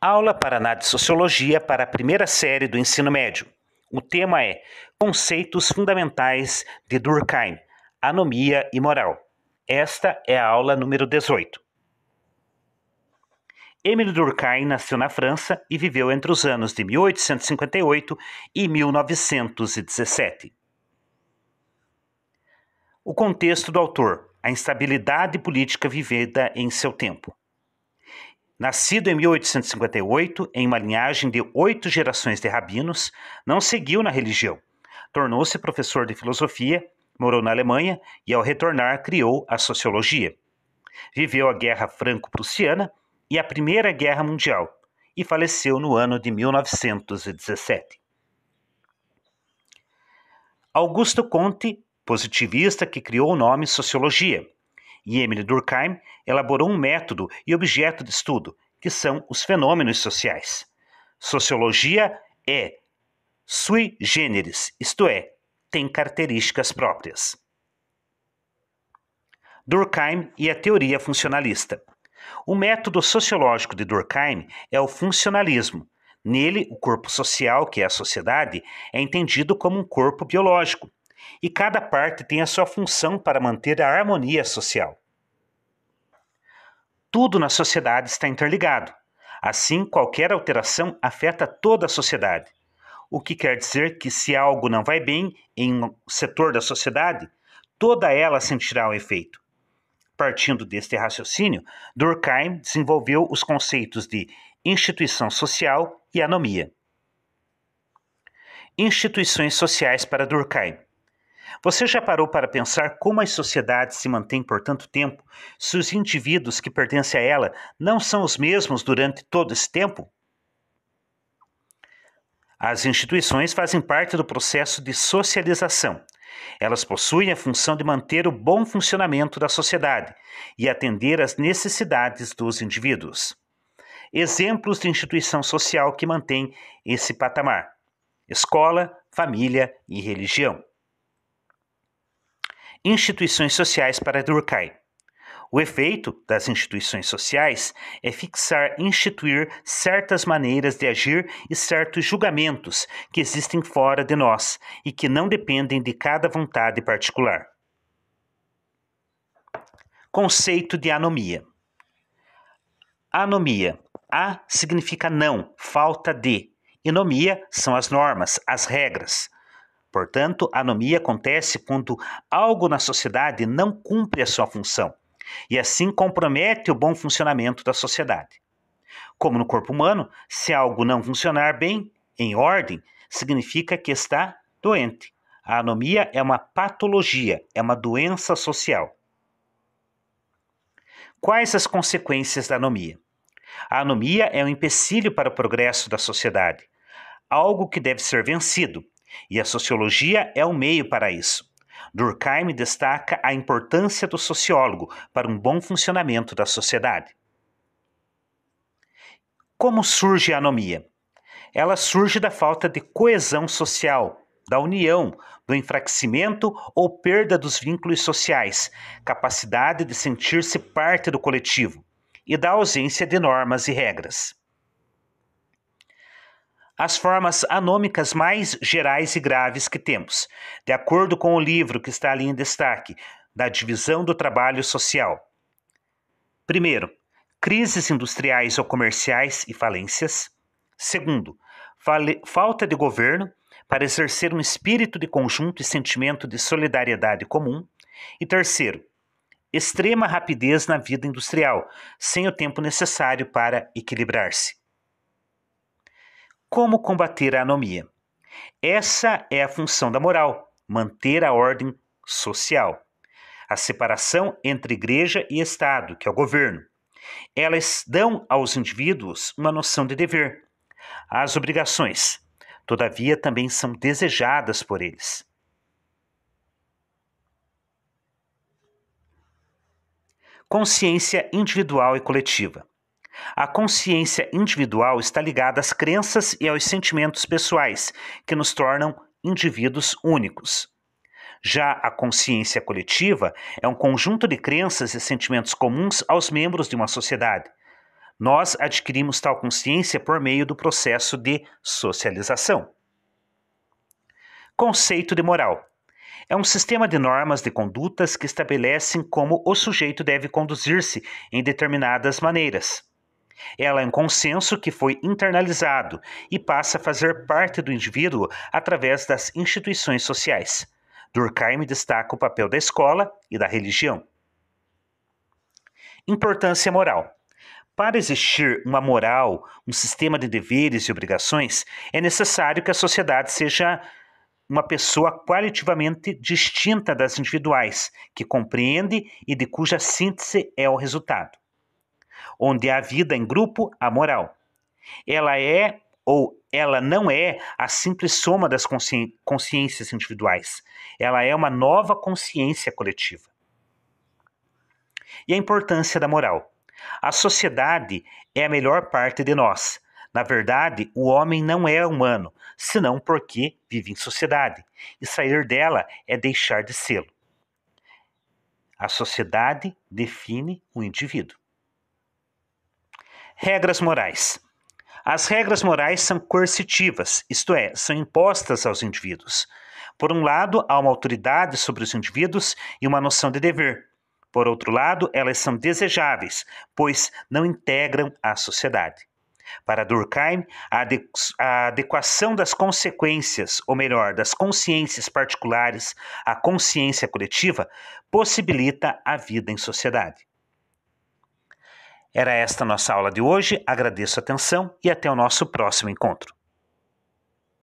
Aula Paraná de Sociologia para a primeira série do ensino médio. O tema é Conceitos Fundamentais de Durkheim, Anomia e Moral. Esta é a aula número 18. Émile Durkheim nasceu na França e viveu entre os anos de 1858 e 1917. O contexto do autor: a instabilidade política vivida em seu tempo. Nascido em 1858, em uma linhagem de 8 gerações de rabinos, não seguiu na religião. Tornou-se professor de filosofia, morou na Alemanha e, ao retornar, criou a sociologia. Viveu a Guerra Franco-Prussiana e a Primeira Guerra Mundial e faleceu no ano de 1917. Augusto Comte, positivista que criou o nome sociologia, e Émile Durkheim elaborou um método e objeto de estudo, que são os fenômenos sociais. Sociologia é sui generis, isto é, tem características próprias. Durkheim e a teoria funcionalista. O método sociológico de Durkheim é o funcionalismo. Nele, o corpo social, que é a sociedade, é entendido como um corpo biológico, e cada parte tem a sua função para manter a harmonia social. Tudo na sociedade está interligado. Assim, qualquer alteração afeta toda a sociedade. O que quer dizer que se algo não vai bem em um setor da sociedade, toda ela sentirá o efeito. Partindo deste raciocínio, Durkheim desenvolveu os conceitos de instituição social e anomia. Instituições sociais para Durkheim. Você já parou para pensar como as sociedades se mantêm por tanto tempo se os indivíduos que pertencem a ela não são os mesmos durante todo esse tempo? As instituições fazem parte do processo de socialização. Elas possuem a função de manter o bom funcionamento da sociedade e atender às necessidades dos indivíduos. Exemplos de instituição social que mantém esse patamar: escola, família e religião. Instituições sociais para Durkheim. O efeito das instituições sociais é instituir certas maneiras de agir e certos julgamentos que existem fora de nós e que não dependem de cada vontade particular. Conceito de anomia. Anomia. A significa não, falta de. E nomia são as normas, as regras. Portanto, a anomia acontece quando algo na sociedade não cumpre a sua função e assim compromete o bom funcionamento da sociedade. Como no corpo humano, se algo não funcionar bem, em ordem, significa que está doente. A anomia é uma patologia, é uma doença social. Quais as consequências da anomia? A anomia é um empecilho para o progresso da sociedade, algo que deve ser vencido. E a sociologia é o meio para isso. Durkheim destaca a importância do sociólogo para um bom funcionamento da sociedade. Como surge a anomia? Ela surge da falta de coesão social, da união, do enfraquecimento ou perda dos vínculos sociais, capacidade de sentir-se parte do coletivo e da ausência de normas e regras. As formas anômicas mais gerais e graves que temos, de acordo com o livro que está ali em destaque, da divisão do trabalho social. Primeiro, crises industriais ou comerciais e falências. Segundo, falta de governo para exercer um espírito de conjunto e sentimento de solidariedade comum. E terceiro, extrema rapidez na vida industrial, sem o tempo necessário para equilibrar-se. Como combater a anomia? Essa é a função da moral, manter a ordem social. A separação entre igreja e Estado, que é o governo. Elas dão aos indivíduos uma noção de dever. As obrigações, todavia, também são desejadas por eles. Consciência individual e coletiva. A consciência individual está ligada às crenças e aos sentimentos pessoais, que nos tornam indivíduos únicos. Já a consciência coletiva é um conjunto de crenças e sentimentos comuns aos membros de uma sociedade. Nós adquirimos tal consciência por meio do processo de socialização. Conceito de moral. É um sistema de normas de condutas que estabelecem como o sujeito deve conduzir-se em determinadas maneiras. Ela é um consenso que foi internalizado e passa a fazer parte do indivíduo através das instituições sociais. Durkheim destaca o papel da escola e da religião. Importância moral. Para existir uma moral, um sistema de deveres e obrigações, é necessário que a sociedade seja uma pessoa qualitativamente distinta das individuais, que compreende e de cuja síntese é o resultado. Onde há vida em grupo, há moral. Ela é ou ela não é a simples soma das consciências individuais. Ela é uma nova consciência coletiva. E a importância da moral. A sociedade é a melhor parte de nós. Na verdade, o homem não é humano, senão porque vive em sociedade, e sair dela é deixar de sê-lo. A sociedade define o indivíduo. Regras morais. As regras morais são coercitivas, isto é, são impostas aos indivíduos. Por um lado, há uma autoridade sobre os indivíduos e uma noção de dever. Por outro lado, elas são desejáveis, pois não integram a sociedade. Para Durkheim, a adequação das consequências, ou melhor, das consciências particulares à consciência coletiva, possibilita a vida em sociedade. Era esta a nossa aula de hoje, agradeço a atenção e até o nosso próximo encontro.